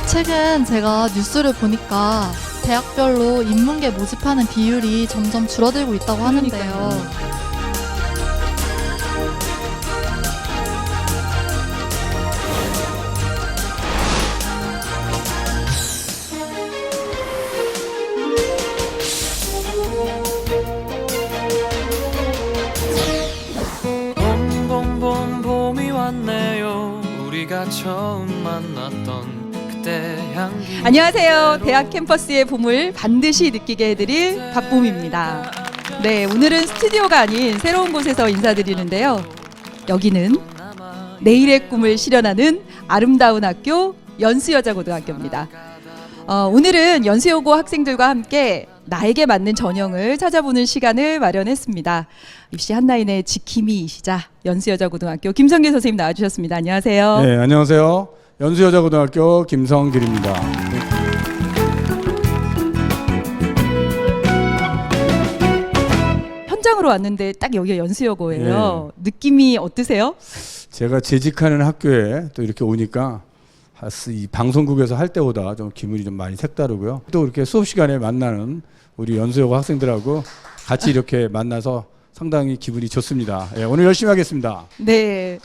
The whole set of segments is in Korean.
최근 제가 뉴스를 보니까 대학별로 인문계 모집하는 비율이 점점 줄어들고 있다고 하는데요. 봄봄봄 봄이 왔네요. 우리가 처음 만났던 그때 향기. 안녕하세요. 대학 캠퍼스의 봄을 반드시 느끼게 해드릴 박봄입니다. 네, 오늘은 스튜디오가 아닌 새로운 곳에서 인사드리는데요. 여기는 내일의 꿈을 실현하는 아름다운 학교 연수여자고등학교입니다. 오늘은 연수여고 학생들과 함께 나에게 맞는 전형을 찾아보는 시간을 마련했습니다. 입시 한라인의 지킴이이시자 연수여자고등학교 김성길 선생님 나와주셨습니다. 안녕하세요. 네, 안녕하세요. 연수여자고등학교 김성길입니다. 현장으로 왔는데 딱 여기가 연수여고예요. 느낌이 어떠세요? 제가 재직하는 학교에 또 이렇게 오니까 이 방송국에서 할 때보다 좀 기분이 좀 많이 색다르고요. 또 이렇게 수업 시간에 만나는 우리 연수여고 학생들하고 같이 이렇게 만나서 상당히 기분이 좋습니다. 예, 오늘 열심히 하겠습니다. 네.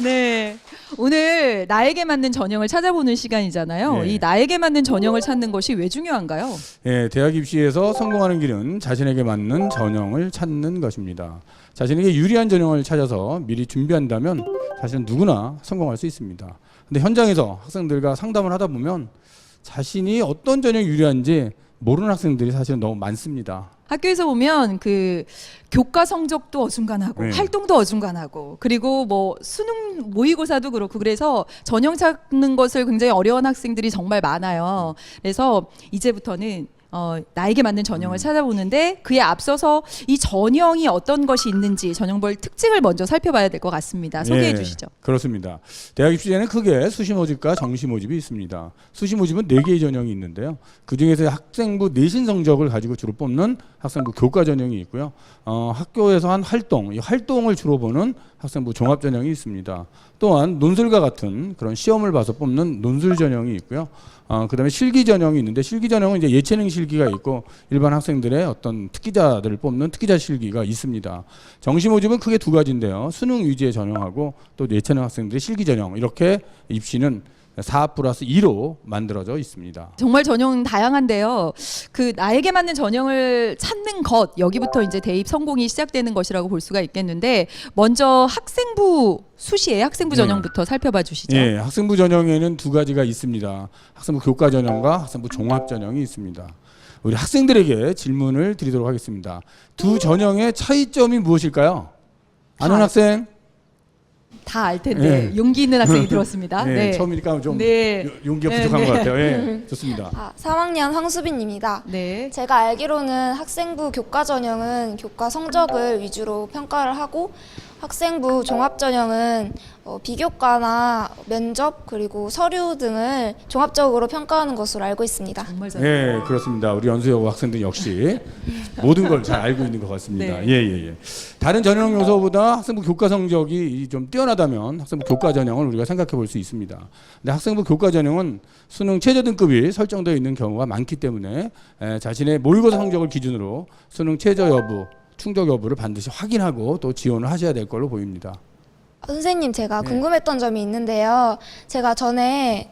네. 오늘 나에게 맞는 전형을 찾아보는 시간이잖아요. 네. 이 나에게 맞는 전형을 찾는 것이 왜 중요한가요? 예, 대학 입시에서 성공하는 길은 자신에게 맞는 전형을 찾는 것입니다. 자신에게 유리한 전형을 찾아서 미리 준비한다면 사실은 누구나 성공할 수 있습니다. 근데 현장에서 학생들과 상담을 하다 보면 자신이 어떤 전형이 유리한지 모르는 학생들이 사실은 너무 많습니다. 학교에서 보면 그 교과 성적도 어중간하고 네. 활동도 어중간하고 그리고 뭐 수능 모의고사도 그렇고 그래서 전형 찾는 것을 굉장히 어려운 학생들이 정말 많아요. 그래서 이제부터는 나에게 맞는 전형을 찾아보는데 그에 앞서서 이 전형이 어떤 것이 있는지 전형별 특징을 먼저 살펴봐야 될 것 같습니다. 소개해 예, 주시죠. 그렇습니다. 대학 입시에는 크게 수시 모집과 정시 모집이 있습니다. 수시 모집은 4개의 전형이 있는데요. 그중에서 학생부 내신 성적을 가지고 주로 뽑는 학생부 교과 전형이 있고요. 학교에서 한 활동, 이 활동을 주로 보는 학생부 종합 전형이 있습니다. 또한 논술과 같은 그런 시험을 봐서 뽑는 논술 전형이 있고요. 그다음에 실기 전형이 있는데 실기 전형은 이제 예체능 실기가 있고 일반 학생들의 어떤 특기자들을 뽑는 특기자 실기가 있습니다. 정시 모집은 크게 2가지인데요. 수능 위주의 전형하고 또 예체능 학생들의 실기 전형 이렇게 입시는 4+2로 만들어져 있습니다. 정말 전형은 다양한데요. 그 나에게 맞는 전형을 찾는 것 여기부터 이제 대입 성공이 시작되는 것이라고 볼 수가 있겠는데 먼저 학생부 수시의 학생부 전형부터 살펴봐 주시죠. 예, 학생부 전형에는 2가지가 있습니다. 학생부 교과 전형과 학생부 종합 전형이 있습니다. 우리 학생들에게 질문을 드리도록 하겠습니다. 두 전형의 차이점이 무엇일까요? 아는 학생? 다 알 텐데 용기 있는 학생이 들었습니다. 네, 처음이니까 좀 용기가 부족한 것 같아요. 예, 좋습니다. 3학년 황수빈입니다. 네. 제가 알기로는 학생부 교과 전형은 교과 성적을 위주로 평가를 하고 학생부 종합 전형은 비교과나 면접 그리고 서류 등을 종합적으로 평가하는 것으로 알고 있습니다. 정말 잘. 네, 그렇습니다. 우리 연수여고 학생들 역시 모든 걸 잘 알고 있는 것 같습니다. 네. 예. 다른 전형 요소보다 학생부 교과 성적이 좀 뛰어나다면 학생부 교과 전형을 우리가 생각해 볼 수 있습니다. 근데 학생부 교과 전형은 수능 최저 등급이 설정되어 있는 경우가 많기 때문에 자신의 모의고사 성적을 기준으로 수능 최저 여부, 충족 여부를 반드시 확인하고 또 지원을 하셔야 될 걸로 보입니다. 선생님, 제가 궁금했던 점이 있는데요. 제가 전에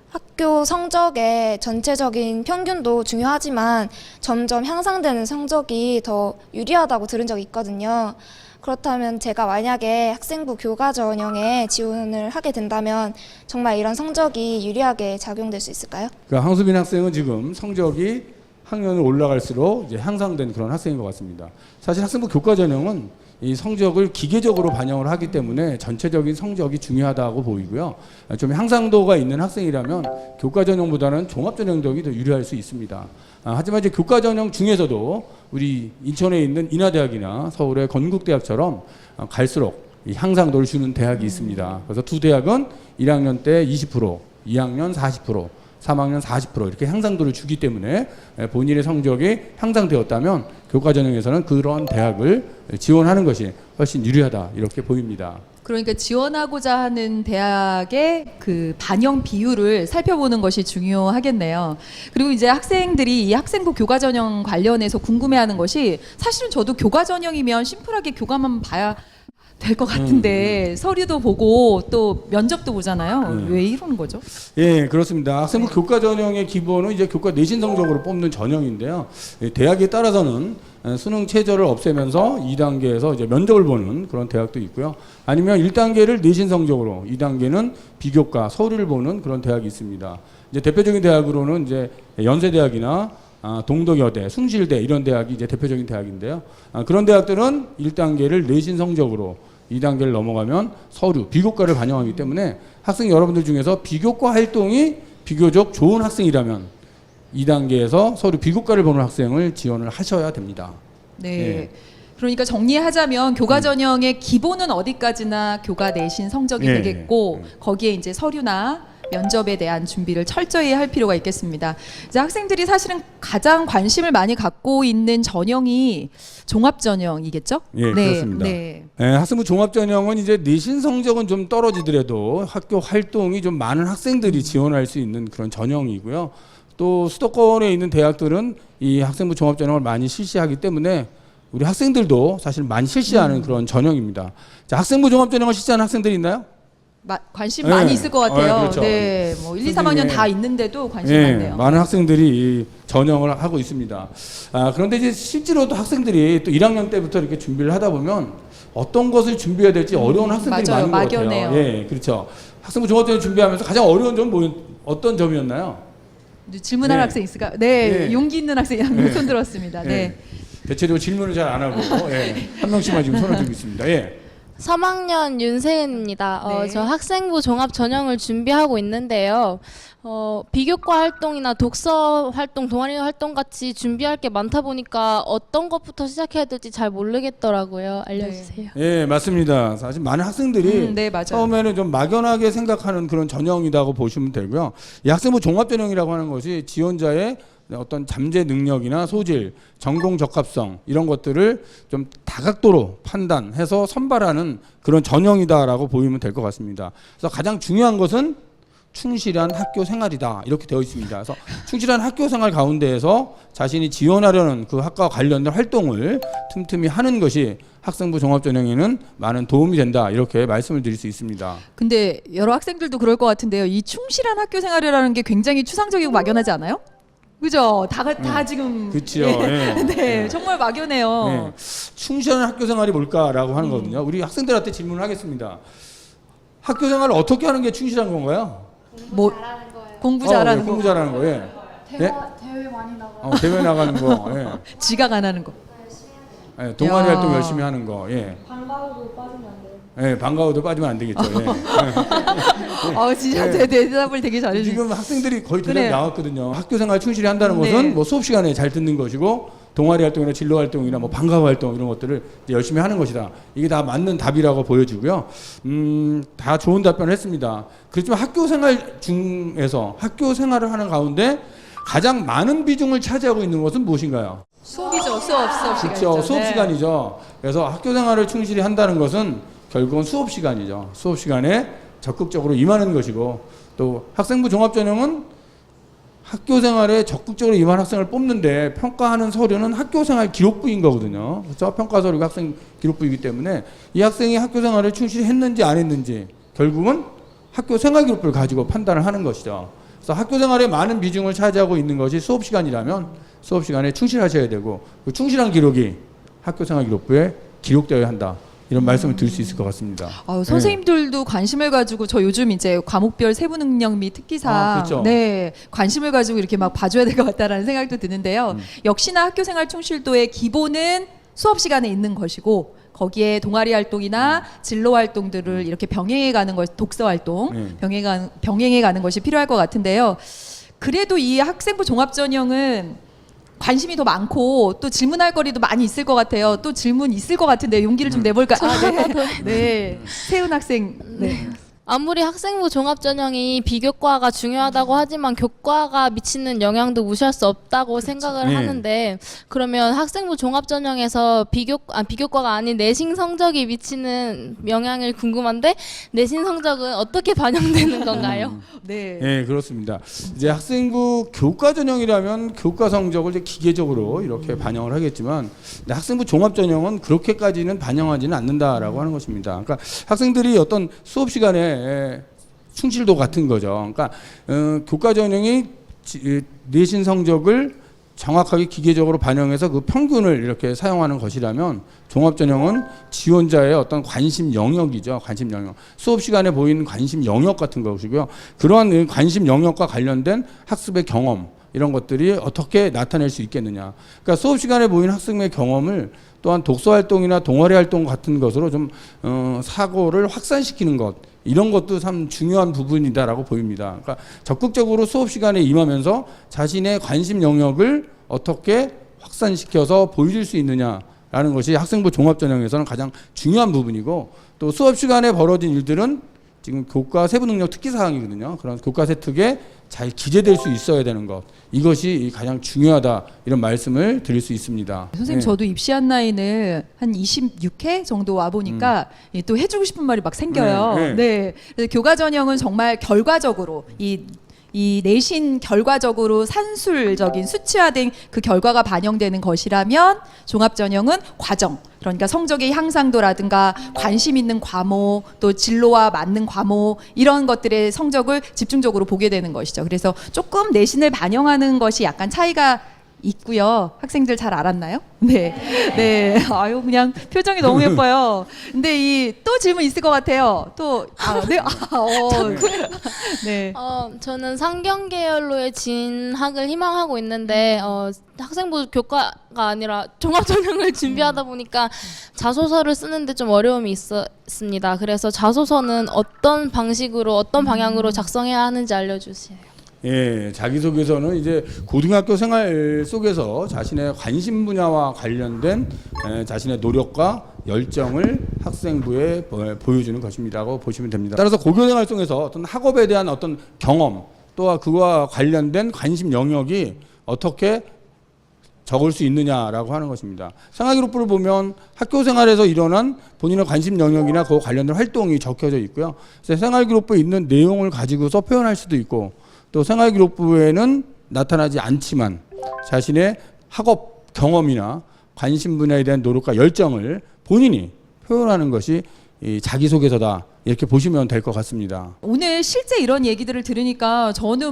학교 성적의 전체적인 평균도 중요하지만 점점 향상되는 성적이 더 유리하다고 들은 적이 있거든요. 그렇다면 제가 만약에 학생부 교과 전형에 지원을 하게 된다면 정말 이런 성적이 유리하게 작용될 수 있을까요? 그러니까 황수빈 학생은 지금 성적이 학년을 올라갈수록 이제 향상된 그런 학생인 것 같습니다. 사실 학생부 교과 전형은 이 성적을 기계적으로 반영을 하기 때문에 전체적인 성적이 중요하다고 보이고요. 좀 향상도가 있는 학생이라면 교과 전형보다는 종합 전형적이 더 유리할 수 있습니다. 하지만 이제 교과 전형 중에서도 우리 인천에 있는 인하대학이나 서울의 건국대학처럼 갈수록 이 향상도를 주는 대학이 있습니다. 그래서 두 대학은 1학년 때 20%, 2학년 40%, 3학년 40% 이렇게 향상도를 주기 때문에 본인의 성적이 향상되었다면 교과 전형에서는 그런 대학을 지원하는 것이 훨씬 유리하다 이렇게 보입니다. 그러니까 지원하고자 하는 대학의 그 반영 비율을 살펴보는 것이 중요하겠네요. 그리고 이제 학생들이 이 학생부 교과 전형 관련해서 궁금해하는 것이 사실은 저도 교과 전형이면 심플하게 교과만 봐야 될 것 같은데 서류도 보고 또 면접도 보잖아요. 왜 이러는 거죠? 예, 그렇습니다. 학생부 교과 전형의 기본은 이제 교과 내신 성적으로 뽑는 전형인데요. 대학에 따라서는 수능 최저를 없애면서 2단계에서 이제 면접을 보는 그런 대학도 있고요. 아니면 1단계를 내신 성적으로, 2단계는 비교과 서류를 보는 그런 대학이 있습니다. 이제 대표적인 대학으로는 이제 연세대학이나 동덕여대, 숭실대 이런 대학이 이제 대표적인 대학인데요. 그런 대학들은 1단계를 내신 성적으로, 2단계를 넘어가면 서류, 비교과를 반영하기 때문에 학생 여러분들 중에서 비교과 활동이 비교적 좋은 학생이라면 2단계에서 서류 비교과를 보는 학생을 지원을 하셔야 됩니다. 네. 예. 그러니까 정리하자면 교과 전형의 기본은 어디까지나 교과 내신 성적이 예, 되겠고 예. 거기에 이제 서류나 면접에 대한 준비를 철저히 할 필요가 있겠습니다. 이제 학생들이 사실은 가장 관심을 많이 갖고 있는 전형이 종합 전형이겠죠? 예, 그렇습니다. 네. 예, 학생부 종합전형은 이제 내신 성적은 좀 떨어지더라도 학교 활동이 좀 많은 학생들이 지원할 수 있는 그런 전형이고요. 또 수도권에 있는 대학들은 이 학생부 종합전형을 많이 실시하기 때문에 우리 학생들도 사실 많이 실시하는 그런 전형입니다. 자, 학생부 종합전형을 실시하는 학생들이 있나요? 관심 네. 많이 있을 것 같아요. 그렇죠. 네, 뭐 1, 2, 3학년 다 있는데도 관심 많네요. 많은 학생들이 이 전형을 하고 있습니다. 그런데 이제 실제로도 학생들이 또 1학년 때부터 이렇게 준비를 하다 보면 어떤 것을 준비해야 될지 어려운 학생들이 맞아요. 많은 것 막연해요. 같아요. 예, 그렇죠. 학생부 종합전형 준비하면서 가장 어려운 점은 어떤 점이었나요? 질문할 네. 학생 있을까? 네, 네. 용기 있는 학생이 네. 손 들었습니다. 네. 대체적으로 질문을 잘 안 하고 한 명씩만 지금 손을 들고 있습니다. 예. 3학년 윤세은입니다. 네. 저 학생부 종합 전형을 준비하고 있는데요. 비교과 활동이나 독서 활동, 동아리 활동 같이 준비할 게 많다 보니까 어떤 것부터 시작해야 될지 잘 모르겠더라고요. 알려주세요. 예, 맞습니다. 사실 많은 학생들이 네, 맞아요. 처음에는 좀 막연하게 생각하는 그런 전형이라고 보시면 되고요. 이 학생부 종합전형이라고 하는 것이 지원자의 어떤 잠재 능력이나 소질, 전공 적합성 이런 것들을 좀 다각도로 판단해서 선발하는 그런 전형이다라고 보이면 될 것 같습니다. 그래서 가장 중요한 것은 충실한 학교 생활이다 이렇게 되어 있습니다. 그래서 충실한 학교 생활 가운데에서 자신이 지원하려는 그 학과와 관련된 활동을 틈틈이 하는 것이 학생부 종합전형에는 많은 도움이 된다 이렇게 말씀을 드릴 수 있습니다. 근데 여러 학생들도 그럴 것 같은데요. 이 충실한 학교 생활이라는 게 굉장히 추상적이고 막연하지 않아요? 그죠? 다 지금 그렇죠. 예. 예. 네, 정말 막연해요. 네. 충실한 학교 생활이 뭘까라고 하는 거거든요. 우리 학생들한테 질문을 하겠습니다. 학교 생활을 어떻게 하는 게 충실한 건가요? 뭐 공부 잘하는 거, 공부 잘하는 거. 예. 대회 많이 나가. 대회 나가는 거. 예. 지각 안 하는 거. 예, 동아리 야. 활동 열심히 하는 거. 예. 방과후도 빠지면 안 돼요. 예, 방과후도 빠지면 안 되겠죠. 진짜 네. 대답을 되게 잘해주세요. 지금 학생들이 거의 대답이 그래요. 나왔거든요. 학교 생활 충실히 한다는 네. 것은 뭐 수업 시간에 잘 듣는 것이고 동아리 활동이나 진로 활동이나 뭐 방과후 활동 이런 것들을 이제 열심히 하는 것이다. 이게 다 맞는 답이라고 보여지고요. 다 좋은 답변을 했습니다. 그렇지만 학교 생활 중에서 학교 생활을 하는 가운데 가장 많은 비중을 차지하고 있는 것은 무엇인가요? 수업이죠. 수업 시간이죠. 그렇죠. 수업 네. 시간이죠. 그래서 학교 생활을 충실히 한다는 것은 결국은 수업 시간이죠. 수업 시간에 적극적으로 임하는 것이고 또 학생부 종합전형은 학교 생활에 적극적으로 임한 학생을 뽑는데 평가하는 서류는 학교 생활 기록부인 거거든요. 그렇죠? 평가 서류가 학생 기록부이기 때문에 이 학생이 학교 생활을 충실히 했는지 안 했는지 결국은 학교 생활 기록부를 가지고 판단을 하는 것이죠. 그래서 학교 생활에 많은 비중을 차지하고 있는 것이 수업 시간이라면 수업 시간에 충실하셔야 되고 그 충실한 기록이 학교 생활 기록부에 기록되어야 한다. 이런 말씀을 드릴 수 있을 것 같습니다. 선생님들도 관심을 가지고 저 요즘 이제 과목별 세부 능력 및 특기사 그렇죠. 네 관심을 가지고 이렇게 막 봐줘야 될 것 같다라는 생각도 드는데요. 역시나 학교 생활 충실도의 기본은 수업 시간에 있는 것이고 거기에 동아리 활동이나 진로 활동들을 이렇게 병행해 가는 것, 독서 활동 병행해 가는 것이 필요할 것 같은데요. 그래도 이 학생부 종합 전형은 관심이 더 많고 또 질문할 거리도 많이 있을 것 같아요. 또 질문 있을 것 같은데 용기를 좀 내볼까? 네. 세은 학생. 네. 아무리 학생부 종합전형이 비교과가 중요하다고 하지만 교과가 미치는 영향도 무시할 수 없다고 생각을 네. 하는데 그러면 학생부 종합전형에서 비교과가 아닌 내신 성적이 미치는 영향이 궁금한데 내신 성적은 어떻게 반영되는 건가요? 네. 네, 그렇습니다. 이제 학생부 교과 전형이라면 교과 성적을 이제 기계적으로 이렇게 반영을 하겠지만 학생부 종합 전형은 그렇게까지는 반영하지는 않는다라고 하는 것입니다. 그러니까 학생들이 어떤 수업 시간에 충실도 같은 거죠. 그러니까 교과 전형이 내신 성적을 정확하게 기계적으로 반영해서 그 평균을 이렇게 사용하는 것이라면 종합 전형은 지원자의 어떤 관심 영역이죠. 관심 영역. 수업 시간에 보이는 관심 영역 같은 것이고요. 그러한 관심 영역과 관련된 학습의 경험 이런 것들이 어떻게 나타낼 수 있겠느냐. 그러니까 수업 시간에 보이는 학습의 경험을 또한 독서 활동이나 동아리 활동 같은 것으로 좀 사고를 확산시키는 것 이런 것도 참 중요한 부분이다라고 보입니다. 그러니까 적극적으로 수업 시간에 임하면서 자신의 관심 영역을 어떻게 확산시켜서 보여줄 수 있느냐라는 것이 학생부 종합전형에서는 가장 중요한 부분이고 또 수업 시간에 벌어진 일들은 지금 교과 세부 능력 특기 사항이거든요. 그런 교과 세특에 잘 기재될 수 있어야 되는 것 이것이 가장 중요하다 이런 말씀을 드릴 수 있습니다. 선생님 네. 저도 입시한 나이는 한 26회 정도 와 보니까 또 해주고 싶은 말이 막 생겨요. 네, 네. 네. 그래서 교과 전형은 정말 결과적으로 이 내신 결과적으로 산술적인 수치화된 그 결과가 반영되는 것이라면 종합 전형은 과정 그러니까 성적의 향상도라든가 관심 있는 과목 또 진로와 맞는 과목 이런 것들의 성적을 집중적으로 보게 되는 것이죠. 그래서 조금 내신을 반영하는 것이 약간 차이가 있고요. 학생들 잘 알았나요? 네. 네. 아유, 그냥 표정이 너무 예뻐요. 근데 이 또 질문 있을 것 같아요. 또, 네. 네. 저는 상경 계열로의 진학을 희망하고 있는데 학생부 교과가 아니라 종합전형을 준비하다 보니까 자소서를 쓰는데 좀 어려움이 있었습니다. 그래서 자소서는 어떤 방식으로 어떤 방향으로 작성해야 하는지 알려주세요. 예, 자기소개서는 이제 고등학교 생활 속에서 자신의 관심 분야와 관련된 자신의 노력과 열정을 학생부에 보여주는 것입니다라고 보시면 됩니다. 따라서 고교생활 속에서 어떤 학업에 대한 어떤 경험 또한 그와 관련된 관심 영역이 어떻게 적을 수 있느냐라고 하는 것입니다. 생활기록부를 보면 학교 생활에서 일어난 본인의 관심 영역이나 그와 관련된 활동이 적혀져 있고요. 그래서 생활기록부에 있는 내용을 가지고서 표현할 수도 있고 또 생활기록부에는 나타나지 않지만 자신의 학업 경험이나 관심 분야에 대한 노력과 열정을 본인이 표현하는 것이 이 자기소개서다 이렇게 보시면 될 것 같습니다. 오늘 실제 이런 얘기들을 들으니까 저도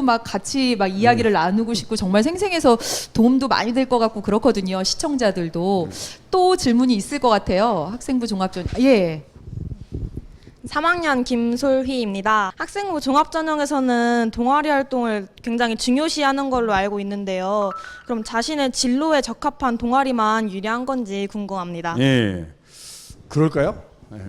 막 같이 막 이야기를 나누고 싶고 정말 생생해서 도움도 많이 될 것 같고 그렇거든요. 시청자들도 또 질문이 있을 것 같아요. 학생부 종합전 예. 3학년 김솔휘입니다. 학생부 종합전형에서는 동아리 활동을 굉장히 중요시하는 걸로 알고 있는데요. 그럼 자신의 진로에 적합한 동아리만 유리한 건지 궁금합니다. 예, 그럴까요?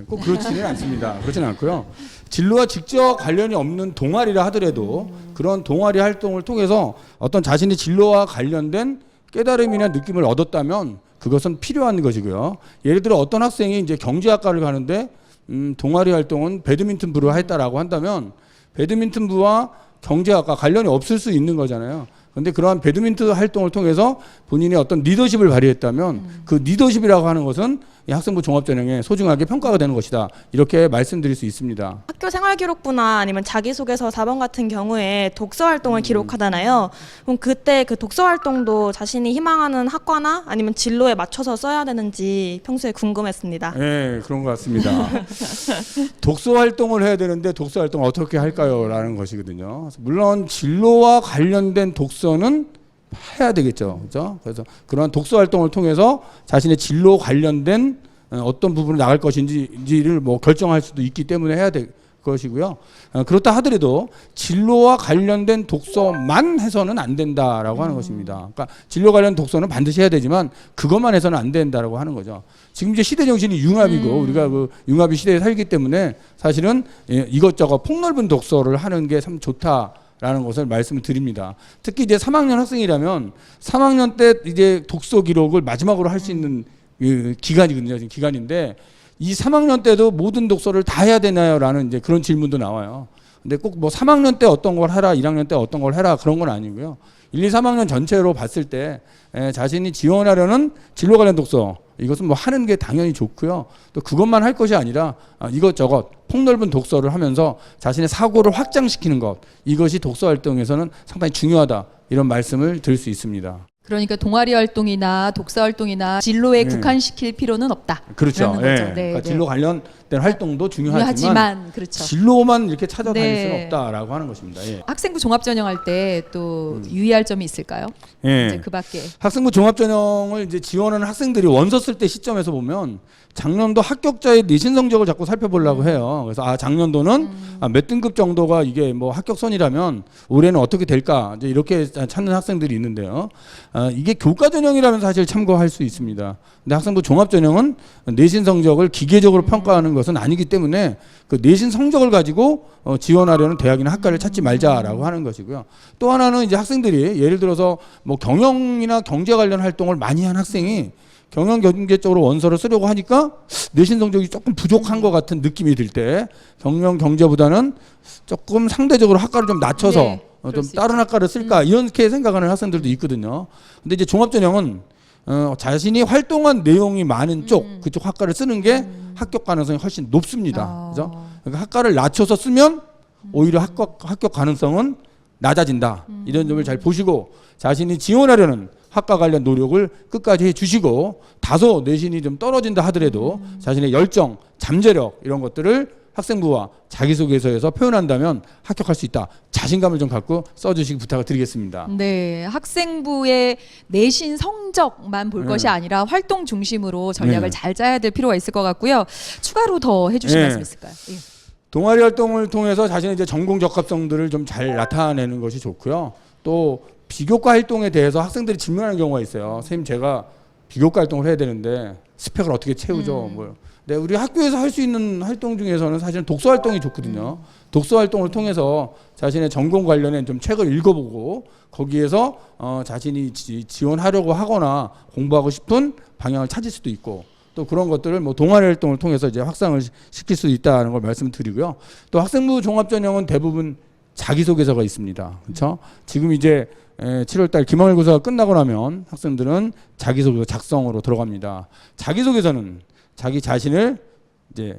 꼭 그렇지는 않습니다. 그렇지는 않고요. 진로와 직접 관련이 없는 동아리라 하더라도 그런 동아리 활동을 통해서 어떤 자신의 진로와 관련된 깨달음이나 느낌을 얻었다면 그것은 필요한 것이고요. 예를 들어 어떤 학생이 이제 경제학과를 가는데 동아리 활동은 배드민턴부를 했다라고 한다면 배드민턴부와 경제학과 관련이 없을 수 있는 거잖아요. 그런데 그러한 배드민턴 활동을 통해서 본인의 어떤 리더십을 발휘했다면 그 리더십이라고 하는 것은 이 학생부 종합전형에 소중하게 평가가 되는 것이다. 이렇게 말씀드릴 수 있습니다. 학교 생활기록부나 아니면 자기소개서 4번 같은 경우에 독서 활동을 기록하잖아요. 그럼 그때 그 독서 활동도 자신이 희망하는 학과나 아니면 진로에 맞춰서 써야 되는지 평소에 궁금했습니다. 네, 그런 것 같습니다. 독서 활동을 해야 되는데 독서 활동을 어떻게 할까요? 라는 것이거든요. 물론 진로와 관련된 독서는 해야 되겠죠. 그렇죠? 그래서 그러한 독서 활동을 통해서 자신의 진로 관련된 어떤 부분을 나갈 것인지를 뭐 결정할 수도 있기 때문에 해야 될 것이고요. 그렇다 하더라도 진로와 관련된 독서만 해서는 안 된다라고 하는 것입니다. 그러니까 진로 관련 독서는 반드시 해야 되지만 그것만 해서는 안 된다라고 하는 거죠. 지금 이제 시대 정신이 융합이고 우리가 그 융합의 시대에 살기 때문에 사실은 이것저것 폭넓은 독서를 하는 게 참 좋다. 라는 것을 말씀을 드립니다. 특히 이제 3학년 학생이라면 3학년 때 이제 독서 기록을 마지막으로 할 수 있는 기간이거든요. 지금 기간인데 이 3학년 때도 모든 독서를 다 해야 되나요?라는 이제 그런 질문도 나와요. 근데 꼭 뭐 3학년 때 어떤 걸 해라, 1학년 때 어떤 걸 해라 그런 건 아니고요. 1, 2, 3학년 전체로 봤을 때 자신이 지원하려는 진로 관련 독서 이것은 뭐 하는 게 당연히 좋고요. 또 그것만 할 것이 아니라 이것저것 폭넓은 독서를 하면서 자신의 사고를 확장시키는 것 이것이 독서 활동에서는 상당히 중요하다 이런 말씀을 드릴 수 있습니다. 그러니까 동아리 활동이나 독서 활동이나 진로에 네. 국한시킬 필요는 없다. 그렇죠. 그러는 예. 거죠. 네, 그러니까 네. 진로 관련된 활동도 중요하지만 그렇죠. 진로만 이렇게 찾아다닐 네. 수는 없다라고 하는 것입니다. 예. 학생부 종합전형할 때 또 유의할 점이 있을까요? 예. 이제 그 밖에. 학생부 종합전형을 이제 지원하는 학생들이 원서 쓸 때 시점에서 보면 작년도 합격자의 내신 성적을 자꾸 살펴보려고 해요. 그래서 작년도는 몇 등급 정도가 이게 뭐 합격선이라면 올해는 어떻게 될까 이제 이렇게 찾는 학생들이 있는데요. 이게 교과 전형이라면 사실 참고할 수 있습니다. 근데 학생부 종합전형은 내신 성적을 기계적으로 평가하는 것은 아니기 때문에 그 내신 성적을 가지고 지원하려는 대학이나 학과를 찾지 말자라고 하는 것이고요. 또 하나는 이제 학생들이 예를 들어서 뭐 경영이나 경제 관련 활동을 많이 한 학생이 경영 경제 쪽으로 원서를 쓰려고 하니까 내신 성적이 조금 부족한 것 같은 느낌이 들 때 경영 경제보다는 조금 상대적으로 학과를 좀 낮춰서 네, 좀 그럴 수 다른 학과를 쓸까 이렇게 생각하는 학생들도 있거든요. 근데 이제 종합전형은 자신이 활동한 내용이 많은 쪽 그쪽 학과를 쓰는 게 합격 가능성이 훨씬 높습니다. 그죠? 그러니까 학과를 낮춰서 쓰면 오히려 합격 가능성은 낮아진다. 이런 점을 잘 보시고 자신이 지원하려는 학과 관련 노력을 끝까지 해주시고 다소 내신이 좀 떨어진다 하더라도 자신의 열정, 잠재력 이런 것들을 학생부와 자기소개서에서 표현한다면 합격할 수 있다. 자신감을 좀 갖고 써주시기 부탁을 드리겠습니다. 네, 학생부의 내신 성적만 볼 네. 것이 아니라 활동 중심으로 전략을 네. 잘 짜야 될 필요가 있을 것 같고요. 추가로 더 해주실 네. 말씀 있을까요? 예. 동아리 활동을 통해서 자신의 이제 전공 적합성들을 좀 잘 나타내는 것이 좋고요. 또 비교과 활동에 대해서 학생들이 질문하는 경우가 있어요. 선생님 제가 비교과 활동을 해야 되는데 스펙을 어떻게 채우죠? 뭐. 네, 우리 학교에서 할 수 있는 활동 중에서는 사실은 독서 활동이 좋거든요. 독서 활동을 통해서 자신의 전공 관련된 좀 책을 읽어보고 거기에서 자신이 지원하려고 하거나 공부하고 싶은 방향을 찾을 수도 있고 또 그런 것들을 뭐 동아리 활동을 통해서 이제 확산을 시킬 수 있다는 걸 말씀드리고요. 또 학생부 종합전형은 대부분 자기소개서가 있습니다. 그렇죠? 지금 이제 7월달 기말고사가 끝나고 나면 학생들은 자기소개서 작성으로 들어갑니다. 자기소개서는 자기 자신을 이제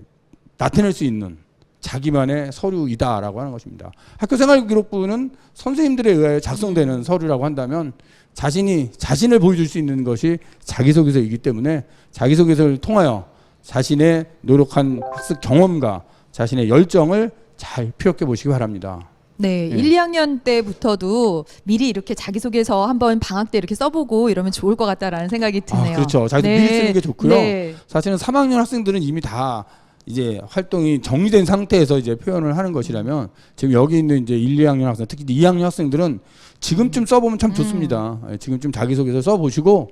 나타낼 수 있는 자기만의 서류이다라고 하는 것입니다. 학교생활기록부는 선생님들에 의하여 작성되는 서류라고 한다면 자신을 보여줄 수 있는 것이 자기소개서이기 때문에 자기소개서를 통하여 자신의 노력한 학습 경험과 자신의 열정을 잘 피력해 보시기 바랍니다. 네, 예. 1, 2학년 때부터도 미리 이렇게 자기소개서 한번 방학 때 이렇게 써보고 이러면 좋을 것 같다라는 생각이 드네요. 그렇죠. 자기도 네. 미리 쓰는 게 좋고요. 네. 사실은 3학년 학생들은 이미 다 이제 활동이 정리된 상태에서 이제 표현을 하는 것이라면 지금 여기 있는 이제 1, 2학년 학생, 특히 2학년 학생들은 지금쯤 써보면 참 좋습니다. 지금쯤 자기소개서 써보시고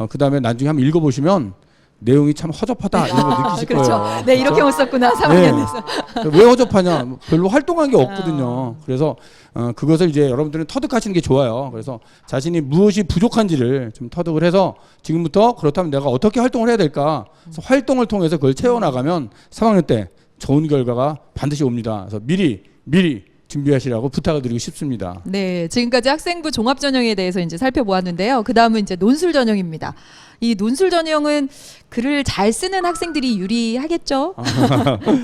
그 다음에 나중에 한번 읽어보시면 내용이 참 허접하다 이런 걸 느끼실 그렇죠. 거예요. 네, 이렇게 못 썼구나 3학년에서. 왜 허접하냐? 별로 활동한 게 없거든요. 그래서 그것을 이제 여러분들은 터득하시는 게 좋아요. 그래서 자신이 무엇이 부족한지를 좀 터득을 해서 지금부터 그렇다면 내가 어떻게 활동을 해야 될까? 그래서 활동을 통해서 그걸 채워나가면 3학년 때 좋은 결과가 반드시 옵니다. 그래서 미리 준비하시라고 부탁을 드리고 싶습니다. 네, 지금까지 학생부 종합전형에 대해서 이제 살펴보았는데요. 그 다음은 이제 논술 전형입니다. 이 논술 전형은 글을 잘 쓰는 학생들이 유리하겠죠?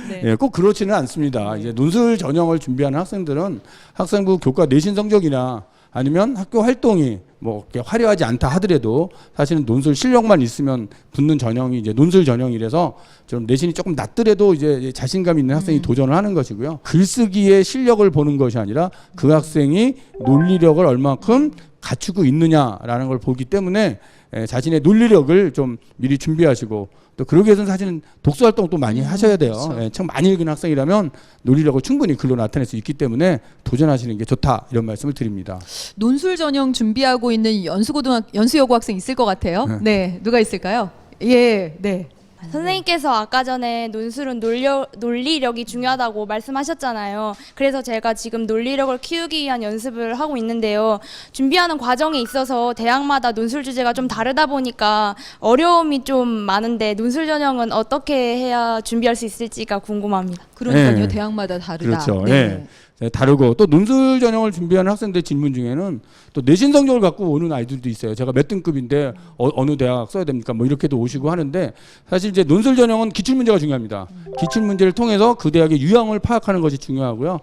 네. 예, 꼭 그렇지는 않습니다. 이제 논술 전형을 준비하는 학생들은 학생부 교과 내신 성적이나 아니면 학교 활동이 뭐 이렇게 화려하지 않다 하더라도 사실은 논술 실력만 있으면 붙는 전형이 이제 논술 전형이라서 좀 내신이 조금 낮더라도 이제 자신감 있는 학생이 도전을 하는 것이고요. 글쓰기의 실력을 보는 것이 아니라 그 학생이 논리력을 얼마큼 갖추고 있느냐라는 걸 보기 때문에 자신의 논리력을 좀 미리 준비하시고 또 그러기 위해서는 사실은 독서 활동도 많이 하셔야 돼요. 그렇죠. 책 많이 읽은 학생이라면 논리력을 충분히 글로 나타낼 수 있기 때문에 도전하시는 게 좋다 이런 말씀을 드립니다. 논술 전형 준비하고 있는 연수여고 학생 있을 것 같아요. 네, 누가 있을까요? 예, 네. 선생님께서 아까 전에 논술은 논리력이 중요하다고 말씀하셨잖아요. 그래서 제가 지금 논리력을 키우기 위한 연습을 하고 있는데요. 준비하는 과정에 있어서 대학마다 논술 주제가 좀 다르다 보니까 어려움이 좀 많은데 논술 전형은 어떻게 해야 준비할 수 있을지가 궁금합니다. 그러니까요. 네. 대학마다 다르다. 그렇죠. 네. 예. 네, 다르고 또 논술 전형을 준비하는 학생들 질문 중에는 또 내신 성적을 갖고 오는 아이들도 있어요. 제가 몇 등급인데 어느 대학 써야 됩니까? 뭐 이렇게도 오시고 하는데 사실 이제 논술 전형은 기출 문제가 중요합니다. 기출 문제를 통해서 그 대학의 유형을 파악하는 것이 중요하고요.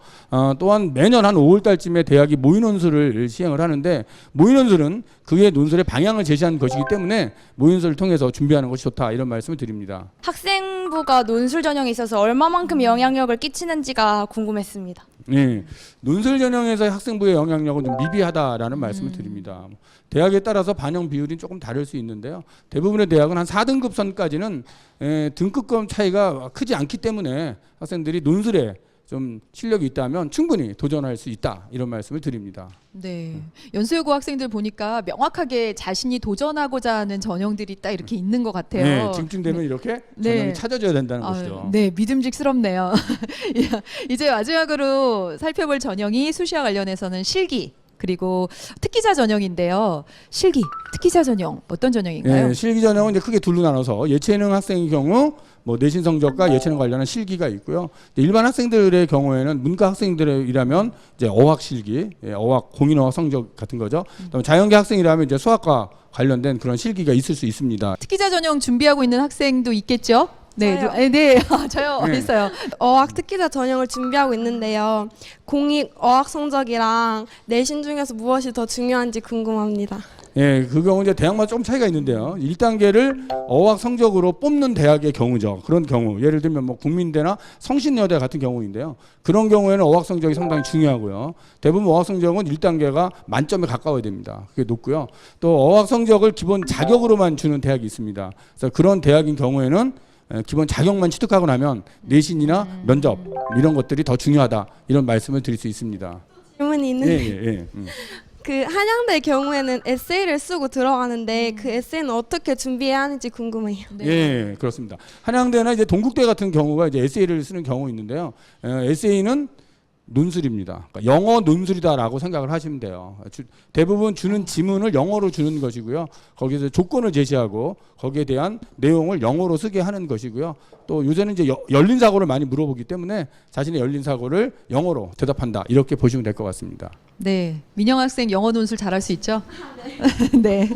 또한 매년 한 5월 달쯤에 대학이 모의 논술을 시행을 하는데 모의 논술은 그의 논술의 방향을 제시하는 것이기 때문에 모의 논술을 통해서 준비하는 것이 좋다 이런 말씀을 드립니다. 학생부가 논술 전형에 있어서 얼마만큼 영향력을 끼치는지가 궁금했습니다. 네, 논술 전형에서의 학생부의 영향력은 좀 미비하다라는 말씀을 드립니다. 대학에 따라서 반영 비율이 조금 다를 수 있는데요. 대부분의 대학은 한 4등급 선까지는 등급금 차이가 크지 않기 때문에 학생들이 논술에 좀 실력이 있다면 충분히 도전할 수 있다 이런 말씀을 드립니다. 네. 연수여고 학생들 보니까 명확하게 자신이 도전하고자 하는 전형들이 딱 이렇게 있는 것 같아요. 네, 지금쯤 되면 이렇게 네. 전형이 찾아져야 된다는 것이죠. 네, 믿음직스럽네요. 이제 마지막으로 살펴볼 전형이 수시와 관련해서는 실기 그리고 특기자 전형인데요. 실기, 특기자 전형 어떤 전형인가요? 네, 실기 전형은 이제 크게 둘로 나눠서 예체능 학생의 경우 뭐 내신 성적과 예체능 관련한 실기가 있고요. 일반 학생들의 경우에는 문과 학생들이라면 이제 어학 실기, 어학 공인어학 성적 같은 거죠. 그다음에 자연계 학생이라면 이제 수학과 관련된 그런 실기가 있을 수 있습니다. 특기자 전형 준비하고 있는 학생도 있겠죠? 네, 저요. 네, 저요 네. 있어요. 어학 특기자 전형을 준비하고 있는데요. 공익 어학 성적이랑 내신 중에서 무엇이 더 중요한지 궁금합니다. 예, 그 경우 이제 대학마다 좀 차이가 있는데요. 1단계를 어학 성적으로 뽑는 대학의 경우죠. 그런 경우, 예를 들면 뭐 국민대나 성신여대 같은 경우인데요. 그런 경우에는 어학 성적이 상당히 중요하고요. 대부분 어학 성적은 1단계가 만점에 가까워야 됩니다. 그게 높고요. 또 어학 성적을 기본 자격으로만 주는 대학이 있습니다. 그래서 그런 대학인 경우에는 기본 자격만 취득하고 나면 내신이나 면접 이런 것들이 더 중요하다 이런 말씀을 드릴 수 있습니다. 질문이 예, 있는데 예, 예. 그 한양대 경우에는 에세이를 쓰고 들어가는데 그 에세이는 어떻게 준비해야 하는지 궁금해요. 예, 그렇습니다. 한양대나 이제 동국대 같은 경우가 이제 에세이를 쓰는 경우 있는데요. 에세이는 논술입니다. 그러니까 영어 논술이다라고 생각을 하시면 돼요. 대부분 주는 지문을 영어로 주는 것이고요. 거기서 조건을 제시하고 거기에 대한 내용을 영어로 쓰게 하는 것이고요. 또 요새는 이제 열린 사고를 많이 물어보기 때문에 자신의 열린 사고를 영어로 대답한다. 이렇게 보시면 될 것 같습니다. 네, 민영 학생 영어 논술 잘할 수 있죠? 네.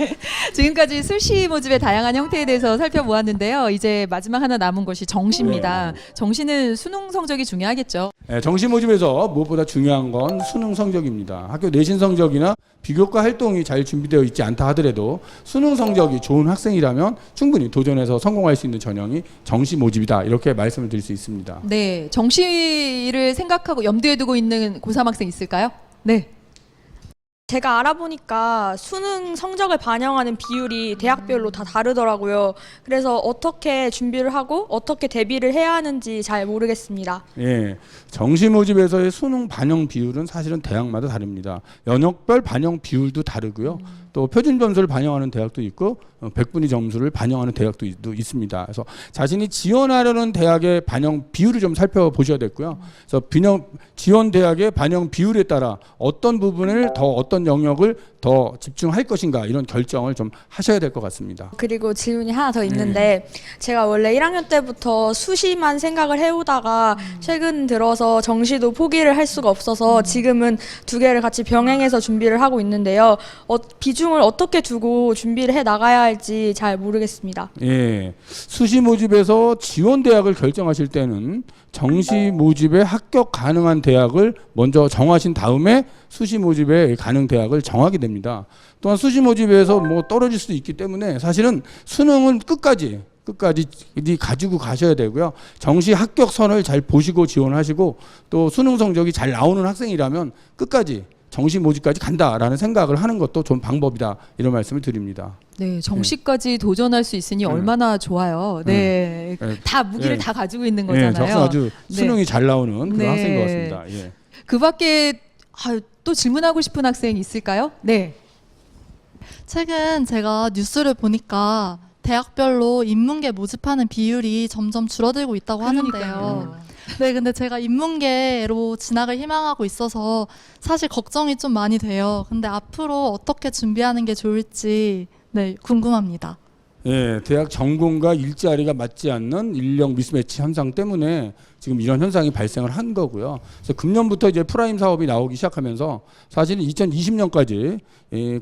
지금까지 수시 모집의 다양한 형태에 대해서 살펴보았는데요. 이제 마지막 하나 남은 것이 정시입니다. 정시는 수능 성적이 중요하겠죠? 네, 정시 모집에서 무엇보다 중요한 건 수능 성적입니다. 학교 내신 성적이나 비교과 활동이 잘 준비되어 있지 않다 하더라도 수능 성적이 좋은 학생이라면 충분히 도전해서 성공할 수 있는 전형이 정시 모집이다. 이렇게 말씀을 드릴 수 있습니다. 네, 정시를 생각하고 염두에 두고 있는 고3 학생 있을까요? 네. 제가 알아보니까 수능 성적을 반영하는 비율이 대학별로 다 다르더라고요. 그래서 어떻게 준비를 하고 어떻게 대비를 해야 하는지 잘 모르겠습니다. 예, 정시 모집에서의 수능 반영 비율은 사실은 대학마다 다릅니다. 연역별 반영 비율도 다르고요. 또 표준 점수를 반영하는 대학도 있고 100분위 점수를 반영하는 대학도 있습니다. 그래서 자신이 지원하려는 대학의 반영 비율을 좀 살펴보셔야 됐고요. 그래서 지원 대학의 반영 비율에 따라 어떤 부분을 더 어떤 영역을 더 집중할 것인가 이런 결정을 좀 하셔야 될 것 같습니다. 그리고 질문이 하나 더 있는데 제가 원래 1학년 때부터 수시만 생각을 해오다가 최근 들어서 정시도 포기를 할 수가 없어서 지금은 두 개를 같이 병행해서 준비를 하고 있는데요. 비중을 어떻게 두고 준비를 해 나가야 할지 잘 모르겠습니다. 예, 수시 모집에서 지원 대학을 결정하실 때는 정시 모집에 합격 가능한 대학을 먼저 정하신 다음에 수시 모집에 가능 대학을 정하게 됩니다. 또한 수시 모집에서 뭐 떨어질 수도 있기 때문에 사실은 수능은 끝까지 가지고 가셔야 되고요. 정시 합격선을 잘 보시고 지원하시고 또 수능 성적이 잘 나오는 학생이라면 끝까지 정시 모집까지 간다라는 생각을 하는 것도 좀 방법이다 이런 말씀을 드립니다. 네, 정시까지 도전할 수 있으니 얼마나 좋아요. 네, 다 무기를 다 가지고 있는 거잖아요. 적성 아주 수능이 네. 잘 나오는 그런 네. 학생인 것 같습니다. 예. 그 밖에 또 질문하고 싶은 학생 있을까요? 네. 최근 제가 뉴스를 보니까 대학별로 인문계 모집하는 비율이 점점 줄어들고 있다고 하는데요. 네, 근데 제가 인문계로 진학을 희망하고 있어서 사실 걱정이 좀 많이 돼요. 근데 앞으로 어떻게 준비하는 게 좋을지 네, 궁금합니다. 예, 대학 전공과 일자리가 맞지 않는 인력 미스매치 현상 때문에 지금 이런 현상이 발생을 한 거고요. 그래서 금년부터 이제 프라임 사업이 나오기 시작하면서 사실은 2020년까지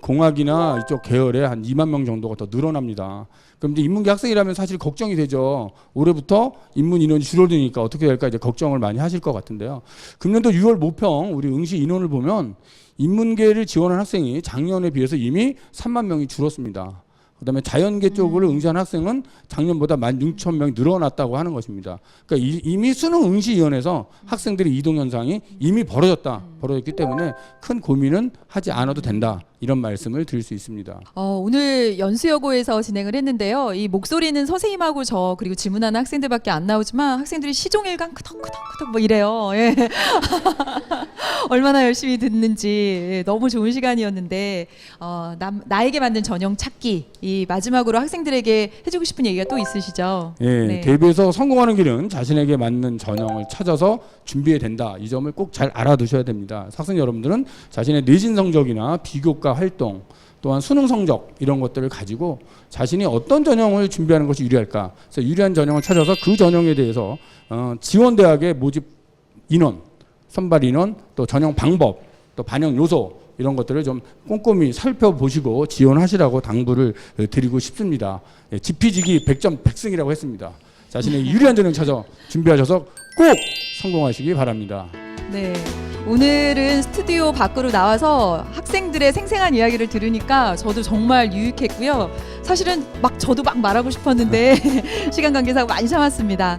공학이나 이쪽 계열에 한 2만 명 정도가 더 늘어납니다. 그럼 이제 인문계 학생이라면 사실 걱정이 되죠. 올해부터 인문 인원이 줄어드니까 어떻게 될까 이제 걱정을 많이 하실 것 같은데요. 금년도 6월 모평 우리 응시 인원을 보면 인문계를 지원한 학생이 작년에 비해서 이미 3만 명이 줄었습니다. 그다음에 자연계 쪽으로 응시한 학생은 작년보다 16,000명이 늘어났다고 하는 것입니다. 그러니까 이미 수능 응시위원회에서 학생들의 이동 현상이 이미 벌어졌기 때문에 큰 고민은 하지 않아도 된다. 이런 말씀을 드릴 수 있습니다. 오늘 연수여고에서 진행을 했는데요. 이 목소리는 선생님하고 저 그리고 질문하는 학생들밖에 안 나오지만 학생들이 시종일관 끄덕끄덕끄덕 뭐 이래요. 예. 얼마나 열심히 듣는지 너무 좋은 시간이었는데 나에게 맞는 전형 찾기 이 마지막으로 학생들에게 해주고 싶은 얘기가 또 있으시죠? 예, 네. 대비해서 성공하는 길은 자신에게 맞는 전형을 찾아서 준비해야 된다. 이 점을 꼭 잘 알아두셔야 됩니다. 학생 여러분들은 자신의 내신 성적이나 비교과 활동 또한 수능 성적 이런 것들을 가지고 자신이 어떤 전형을 준비하는 것이 유리할까. 그래서 유리한 전형을 찾아서 그 전형에 대해서 지원대학의 모집 인원, 선발 인원, 또 전형 방법, 또 반영 요소 이런 것들을 좀 꼼꼼히 살펴보시고 지원하시라고 당부를 드리고 싶습니다. 예, 지피지기 100점 100승이라고 했습니다. 자신의 유리한 전형 찾아 준비하셔서 꼭 성공하시기 바랍니다. 네. 오늘은 스튜디오 밖으로 나와서 학생들의 생생한 이야기를 들으니까 저도 정말 유익했고요. 사실은 저도 막 말하고 싶었는데 시간 관계상 많이 참았습니다.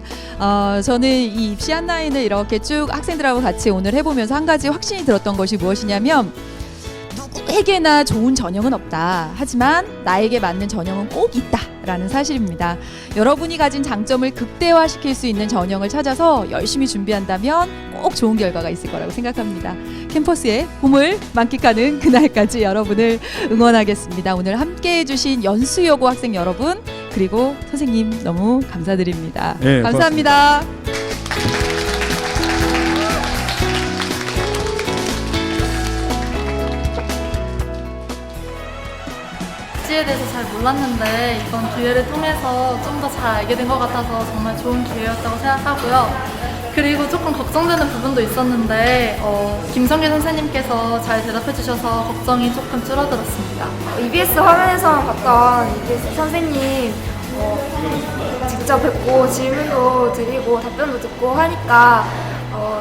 저는 이 입시 한라인을 이렇게 쭉 학생들하고 같이 오늘 해보면서 한 가지 확신이 들었던 것이 무엇이냐면 누구에게나 좋은 전형은 없다. 하지만 나에게 맞는 전형은 꼭 있다라는 사실입니다. 여러분이 가진 장점을 극대화시킬 수 있는 전형을 찾아서 열심히 준비한다면 꼭 좋은 결과가 있을 거라고 생각합니다. 캠퍼스의 봄을 만끽하는 그날까지 여러분을 응원하겠습니다. 오늘 함께해 주신 연수여고 학생 여러분 그리고 선생님 너무 감사드립니다. 네, 감사합니다. 입시에 대해서 잘 몰랐는데 이번 기회를 통해서 좀 더 잘 알게 된 것 같아서 정말 좋은 기회였다고 생각하고요. 그리고 조금 걱정되는 부분도 있었는데 김성길 선생님께서 잘 대답해 주셔서 걱정이 조금 줄어들었습니다. EBS 화면에서 봤던 EBS 선생님 직접 뵙고 질문도 드리고 답변도 듣고 하니까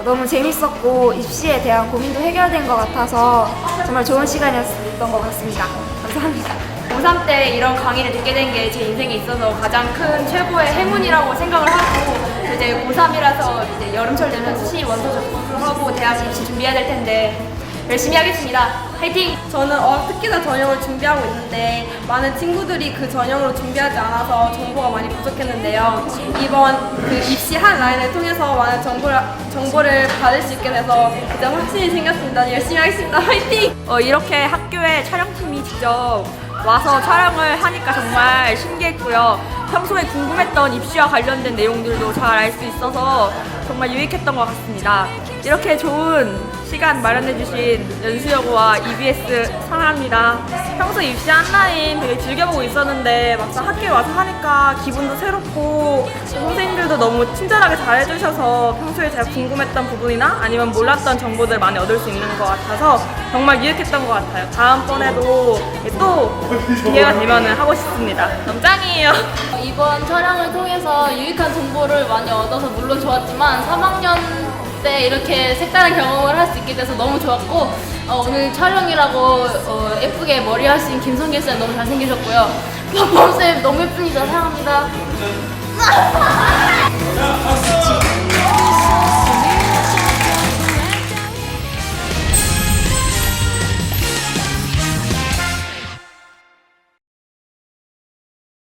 너무 재밌었고 입시에 대한 고민도 해결된 것 같아서 정말 좋은 시간이었던 것 같습니다. 감사합니다. 고3 때 이런 강의를 듣게 된 게 제 인생에 있어서 가장 큰 최고의 행운이라고 생각을 하고 이제 고3이라서 이제 여름철 되면 수시 원서 접수하고 대학 입시 준비해야 될 텐데 열심히 하겠습니다. 화이팅! 저는 어학 특기자 전형을 준비하고 있는데 많은 친구들이 그 전형으로 준비하지 않아서 정보가 많이 부족했는데요. 이번 그 입시 한 라인을 통해서 많은 정보를 받을 수 있게 돼서 가장 확신이 생겼습니다. 열심히 하겠습니다. 화이팅! 이렇게 학교에 촬영팀이 직접 와서 촬영을 하니까 정말 신기했고요. 평소에 궁금했던 입시와 관련된 내용들도 잘 알 수 있어서 정말 유익했던 것 같습니다. 이렇게 좋은 시간 마련해주신 연수여고와 EBS 사랑합니다. 평소 입시 한라인 되게 즐겨보고 있었는데 막상 학교에 와서 하니까 기분도 새롭고 선생님들도 너무 친절하게 잘해주셔서 평소에 제가 궁금했던 부분이나 아니면 몰랐던 정보들 많이 얻을 수 있는 것 같아서 정말 유익했던 것 같아요. 다음번에도 또 기회가 되면 하고 싶습니다. 너무 짱이에요. 이번 촬영을 통해서 유익한 정보를 많이 얻어서 물론 좋았지만 3학년 때 이렇게 색다른 경험을 할 수 있게 돼서 너무 좋았고 오늘 촬영이라고 예쁘게 머리 하신 김성길 쌤 너무 잘생기셨고요. 박범 쌤 너무 예쁩니다. 사랑합니다.